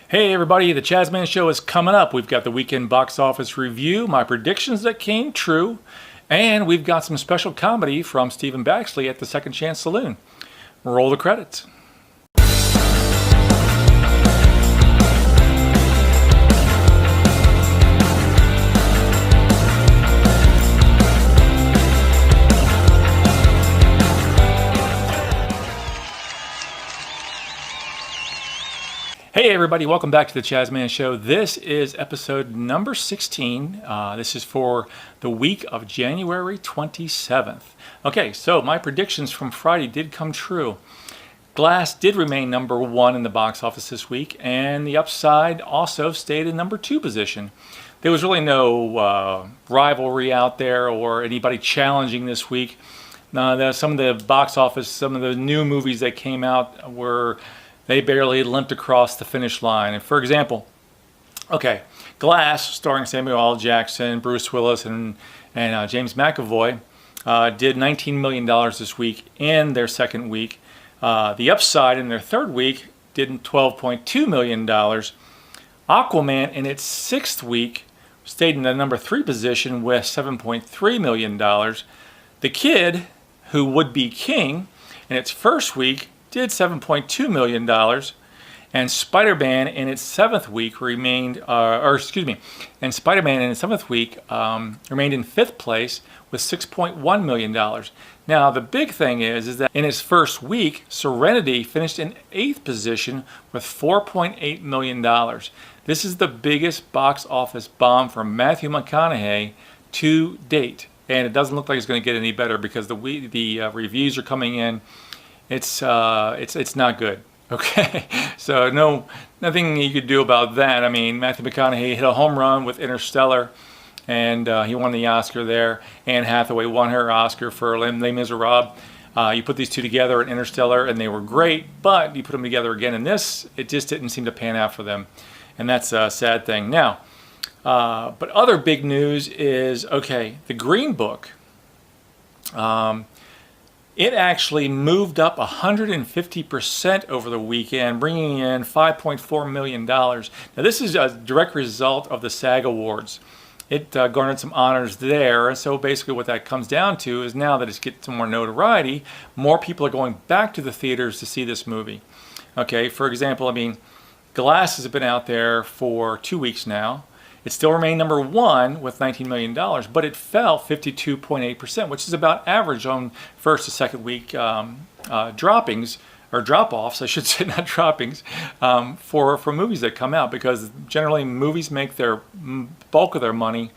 Hey everybody, the Chazman Show is coming up. We've got the weekend box office review, my predictions that came true, and we've got some special comedy from Steven Baxley at the Second Chance Saloon. Roll the credits. Hey everybody, welcome back to the Chazman Show. This is episode number 16. This is for the week of January 27th. Okay, so my predictions from Friday did come true. Glass did remain number one in the box office this week, and the Upside also stayed in number two position. There was really no rivalry out there or anybody challenging this week. Some of the box office, some of the new movies that came out they barely limped across the finish line. And for example, Glass, starring Samuel L. Jackson, Bruce Willis, and James McAvoy, did $19 million this week in their second week. The Upside in their third week did $12.2 million. Aquaman in its sixth week stayed in the number three position with $7.3 million. The Kid, Who Would Be King, in its first week did $7.2 million, and Spider-Man in its seventh week remained in fifth place with $6.1 million. Now the big thing is that in its first week, Serenity finished in eighth position with $4.8 million. This is the biggest box office bomb for Matthew McConaughey to date, and it doesn't look like it's going to get any better because the reviews are coming in. It's not good. Okay, so nothing you could do about that. I mean, Matthew McConaughey hit a home run with Interstellar, and he won the Oscar there. Anne Hathaway won her Oscar for Les Miserables. You put these two together in Interstellar, and they were great, but you put them together again in this, it just didn't seem to pan out for them, and that's a sad thing. Now, but other big news is, the Green Book. It actually moved up 150% over the weekend, bringing in $5.4 million. Now, this is a direct result of the SAG Awards. It garnered some honors there, and so basically what that comes down to is now that it's getting some more notoriety, more people are going back to the theaters to see this movie. Okay, for example, Glass has been out there for 2 weeks now. It still remained number one with $19 million, but it fell 52.8%, which is about average on first to second week droppings, or drop-offs, I should say, not droppings, for movies that come out, because generally movies make their bulk of their money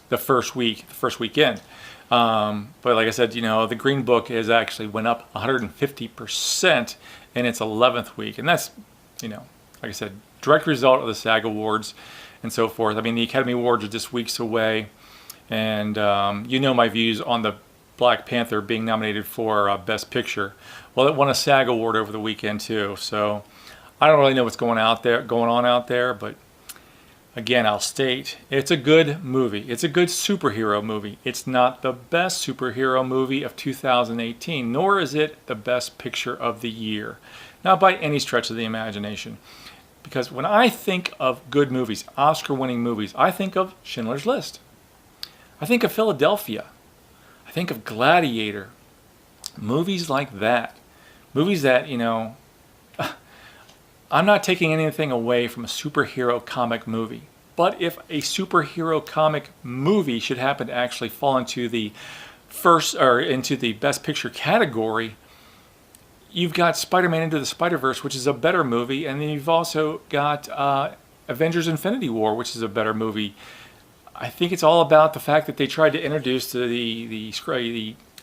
the first weekend. But like I said, the Green Book has actually went up 150% in its 11th week, and that's, like I said, direct result of the SAG Awards and so forth. The Academy Awards are just weeks away, and my views on the Black Panther being nominated for Best Picture. Well, it won a SAG Award over the weekend too, so I don't really know what's going on out there, but again, I'll state, it's a good movie. It's a good superhero movie. It's not the best superhero movie of 2018, nor is it the best picture of the year. Not by any stretch of the imagination. Because when I think of good movies, Oscar-winning movies, I think of Schindler's List. I think of Philadelphia. I think of Gladiator. Movies like that. Movies that, I'm not taking anything away from a superhero comic movie. But if a superhero comic movie should happen to actually fall into the Best Picture category, you've got Spider-Man Into the Spider-Verse, which is a better movie, and then you've also got Avengers Infinity War, which is a better movie. I think it's all about the fact that they tried to introduce the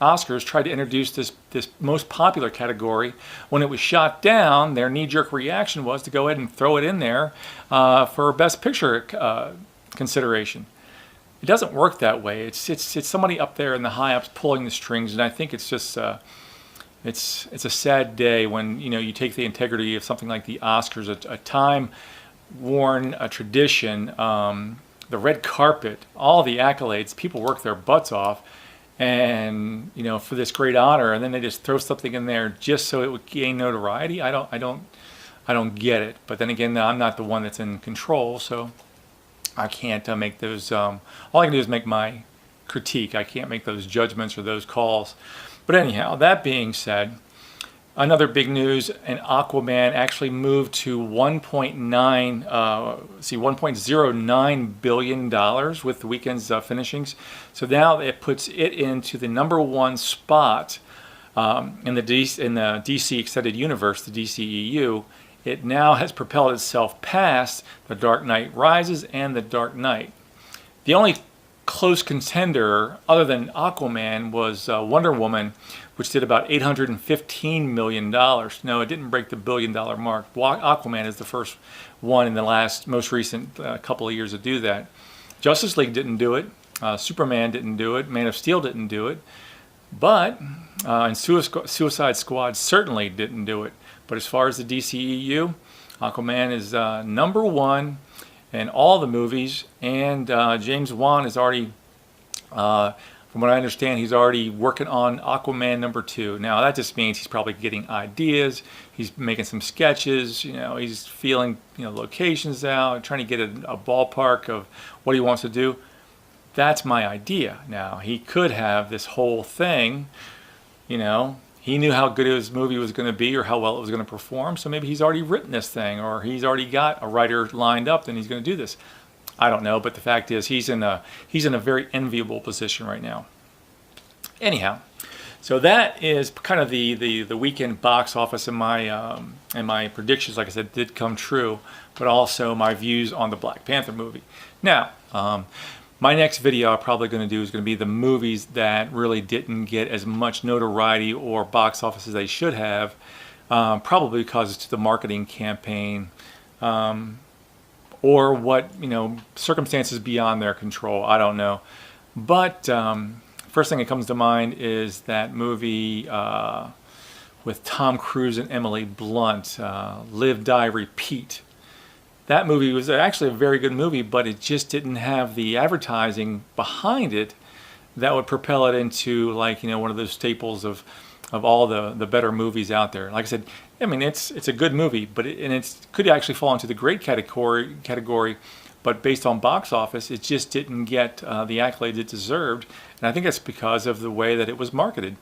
Oscars tried to introduce this most popular category. When it was shot down, their knee-jerk reaction was to go ahead and throw it in there for Best Picture consideration. It doesn't work that way. It's somebody up there in the high-ups pulling the strings, and I think it's just it's a sad day when you take the integrity of something like the Oscars, a time-worn tradition, the red carpet, all the accolades, people work their butts off, and for this great honor, and then they just throw something in there just so it would gain notoriety. I don't I don't get it. But then again, I'm not the one that's in control, so I can't make those. All I can do is make my critique. I can't make those judgments or those calls. But anyhow, that being said, another big news: and Aquaman actually moved to 1.09 billion dollars with the weekend's finishings. So now it puts it into the #1 spot in the DC Extended Universe, the DCEU. It now has propelled itself past The Dark Knight Rises and The Dark Knight. The only close contender other than Aquaman was Wonder Woman, which did about $815 million. No, it didn't break the billion-dollar mark. Aquaman is the first one in the most recent couple of years to do that. Justice League didn't do it. Superman didn't do it. Man of Steel didn't do it. But and Suicide Squad certainly didn't do it. But as far as the DCEU, Aquaman is #1 in all the movies, and James Wan is already, from what I understand, he's already working on Aquaman #2. Now that just means he's probably getting ideas, he's making some sketches, he's feeling locations out, trying to get a ballpark of what he wants to do. That's my idea. Now he could have this whole thing, he knew how good his movie was going to be or how well it was going to perform, so maybe he's already written this thing, or he's already got a writer lined up and he's going to do this. I don't know, but the fact is he's in a very enviable position right now. Anyhow, so that is kind of the weekend box office, and my predictions, like I said, did come true, but also my views on the Black Panther movie. Now, my next video I'm probably going to do is going to be the movies that really didn't get as much notoriety or box office as they should have, probably because it's the marketing campaign, or what, circumstances beyond their control. I don't know. But first thing that comes to mind is that movie with Tom Cruise and Emily Blunt, Live, Die, Repeat. That movie was actually a very good movie, but it just didn't have the advertising behind it that would propel it into one of those staples of all the better movies out there. Like I said, it's a good movie, but it could actually fall into the great category, but based on box office, it just didn't get the accolades it deserved, and I think that's because of the way that it was marketed.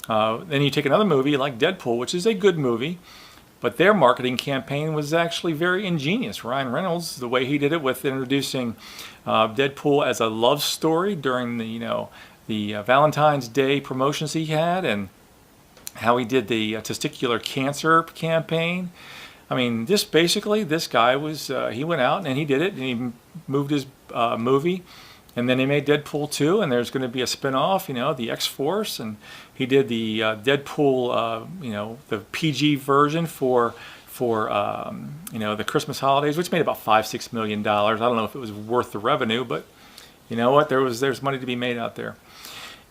Then you take another movie like Deadpool, which is a good movie, but their marketing campaign was actually very ingenious. Ryan Reynolds, the way he did it with introducing Deadpool as a love story during the Valentine's Day promotions he had, and how he did the testicular cancer campaign. Just basically, this guy was, he went out and he did it, and he moved his movie, and then he made Deadpool 2, and there's going to be a spin-off, the X-Force, and he did the Deadpool, the PG version for the Christmas holidays, which made about $5-6 million. I don't know if it was worth the revenue, but you know what? There's money to be made out there.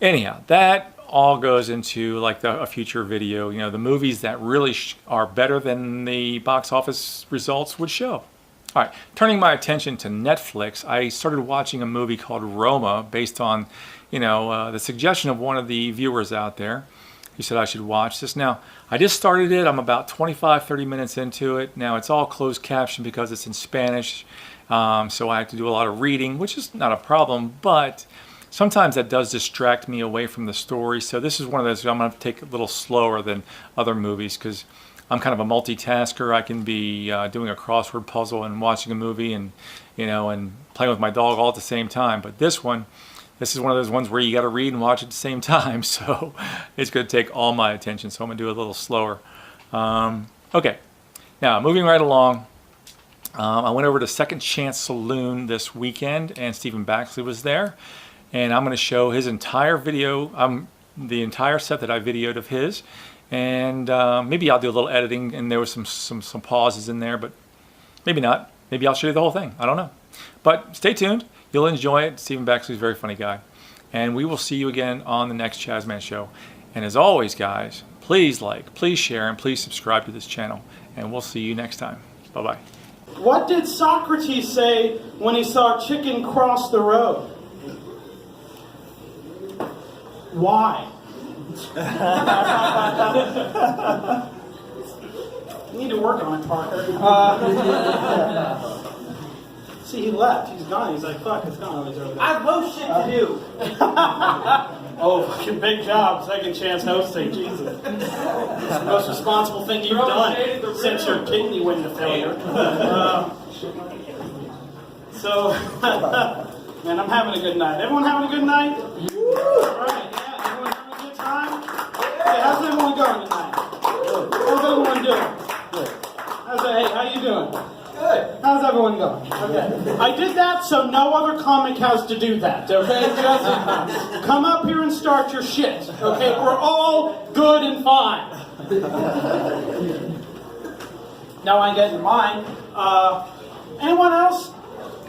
Anyhow, that all goes into a future video. The movies that really are better than the box office results would show. All right, turning my attention to Netflix, I started watching a movie called Roma, based on, the suggestion of one of the viewers out there who said I should watch this. Now, I just started it. I'm about 25-30 minutes into it. Now, it's all closed caption because it's in Spanish, so I have to do a lot of reading, which is not a problem, but sometimes that does distract me away from the story. So this is one of those I'm going to take a little slower than other movies, because I'm kind of a multitasker. I can be doing a crossword puzzle and watching a movie, and and playing with my dog all at the same time. But this is one of those ones where you got to read and watch at the same time. So it's going to take all my attention. So I'm going to do it a little slower. Okay, now moving right along. I went over to Second Chance Saloon this weekend, and Steven Baxley was there, and I'm going to show his entire video, the entire set that I videoed of his. And maybe I'll do a little editing, and there was some pauses in there, but maybe not. Maybe I'll show you the whole thing. I don't know. But stay tuned. You'll enjoy it. Steven Baxley's a very funny guy. And we will see you again on the next Chazman Show. And as always, guys, please like, please share, and please subscribe to this channel. And we'll see you next time. Bye-bye. What did Socrates say when he saw a chicken cross the road? Why? You need to work on it, Parker. See, he left. He's gone. He's like, fuck, it's gone. He's over there. I have most shit to do. Oh, fucking big job. Second chance hosting. Jesus. It's the most responsible thing you've done since your kidney went into failure. Man, I'm having a good night. Everyone having a good night? All right, yeah. Everyone having a good time? Hey, how's everyone going tonight? How's everyone doing? Good. Hey, how you doing? Good. How's everyone going? Okay. I did that so no other comic has to do that, okay? Just come up here and start your shit, okay? We're all good and fine. Now I get in mine. Anyone else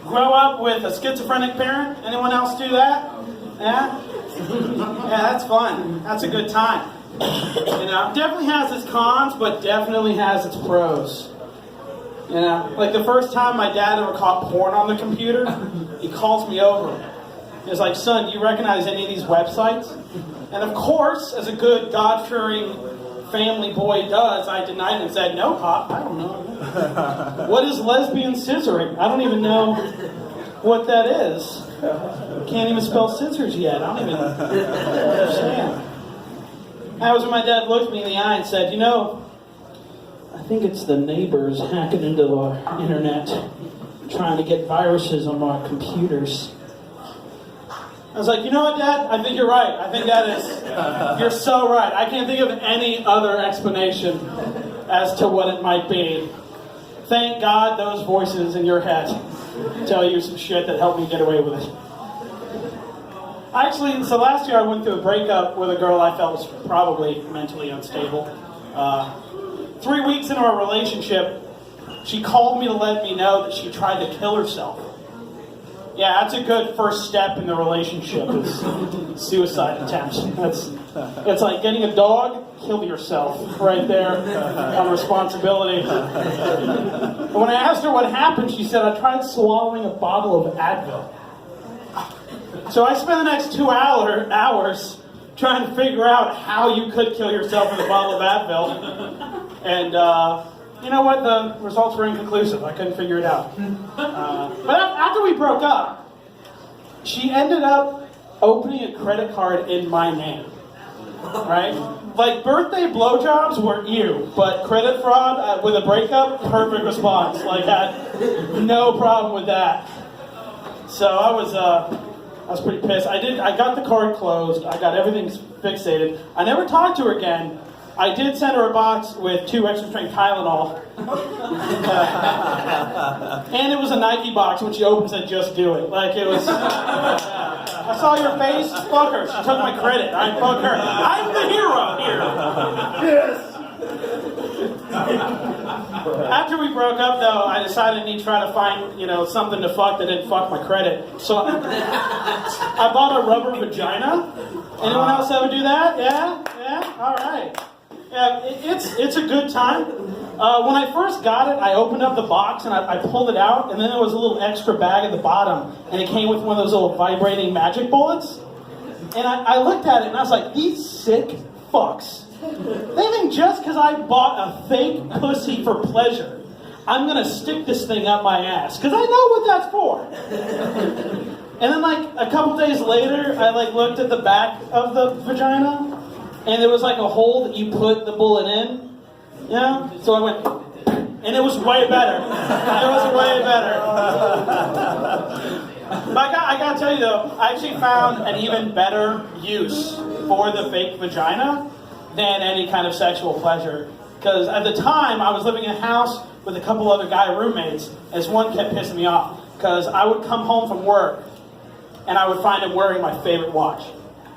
grow up with a schizophrenic parent? Anyone else do that? Yeah? Yeah, that's fun. That's a good time. You know, definitely has its cons, but definitely has its pros. You know, like the first time my dad ever caught porn on the computer, he calls me over. He's like, son, do you recognize any of these websites? And of course, as a good God-fearing family boy does, I denied it and said, no, Pop, I don't know. What is lesbian scissoring? I don't even know what that is. Can't even spell scissors yet. I don't even understand. That was when my dad looked me in the eye and said, you know, I think it's the neighbors hacking into our internet, trying to get viruses on our computers. I was like, you know what, Dad? I think you're right. I think that is, you're so right. I can't think of any other explanation as to what it might be. Thank God those voices in your head tell you some shit that helped me get away with it. Actually, so last year I went through a breakup with a girl I felt was probably mentally unstable. 3 weeks into our relationship, she called me to let me know that she tried to kill herself. Yeah, that's a good first step in the relationship, is suicide attempts. It's like getting a dog, kill yourself right there on responsibility. But when I asked her what happened, she said, I tried swallowing a bottle of Advil. So I spent the next 2 hours trying to figure out how you could kill yourself with a bottle of Advil. And you know what? The results were inconclusive. I couldn't figure it out. But after we broke up, she ended up opening a credit card in my name. Right? Like, birthday blowjobs were ew, but credit fraud with a breakup, perfect response. Like, had no problem with that. So I was pretty pissed. I got the card closed. I got everything fixated. I never talked to her again. I did send her a box with 2 extra strength Tylenol. And it was a Nike box, when she opened said, just do it. Like, it was... I saw your face, fuck her. She took my credit. I fuck her. I'm the hero here. Yes. After we broke up, though, I decided I need to try to find, something to fuck that didn't fuck my credit. So I bought a rubber vagina. Anyone else ever do that? Yeah? All right. Yeah, it's a good time. When I first got it, I opened up the box and I pulled it out, and then there was a little extra bag at the bottom, and it came with one of those little vibrating magic bullets. And I looked at it and I was like, these sick fucks. They think just because I bought a fake pussy for pleasure, I'm gonna stick this thing up my ass, because I know what that's for. And then a couple days later, I looked at the back of the vagina, and there was a hole that you put the bullet in. Yeah? So I went, and it was way better. It was way better. But I gotta tell you though, I actually found an even better use for the fake vagina than any kind of sexual pleasure. Because at the time, I was living in a house with a couple other guy roommates, and this one kept pissing me off. Because I would come home from work, and I would find him wearing my favorite watch.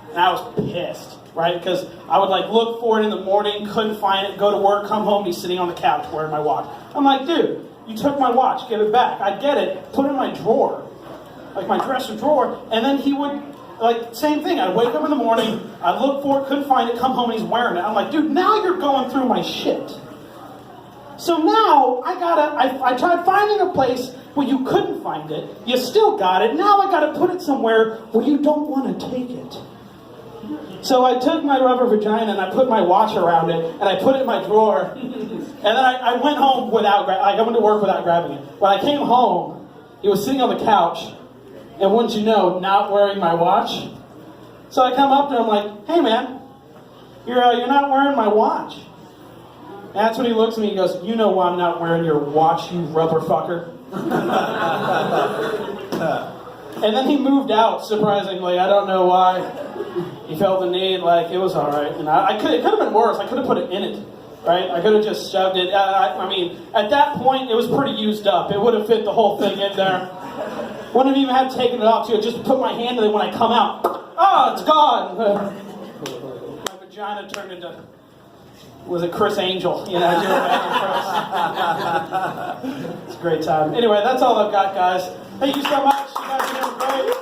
And I was pissed, right? Because I would look for it in the morning, couldn't find it, go to work, come home, he's sitting on the couch wearing my watch. I'm like, dude, you took my watch, give it back. I'd get it, put it in my drawer, my dresser drawer, and then he would, same thing. I'd wake up in the morning, I'd look for it, couldn't find it, come home and he's wearing it. I'm like, dude, now you're going through my shit. So now, I tried finding a place where you couldn't find it, you still got it, now I gotta put it somewhere where you don't want to take it. So I took my rubber vagina and I put my watch around it and I put it in my drawer. And then I went home without, I went to work without grabbing it. When I came home, he was sitting on the couch, and wouldn't you know, not wearing my watch. So I come up to him like, hey man, you're not wearing my watch. And that's when he looks at me and goes, you know why I'm not wearing your watch, you rubber fucker. And then he moved out, surprisingly. I don't know why. He felt the need, like, it was all right. And it could have been worse. I could have put it in it, right? I could have just shoved it. I mean, at that point, it was pretty used up. It would have fit the whole thing in there. Wouldn't have even had taken it off, too. Just put my hand in it when I come out. Oh, it's gone. My vagina turned into, was it Chris Angel? You know, doing back and Chris. It's a great time. Anyway, that's all I've got, guys. Thank you so much. You guys are doing great.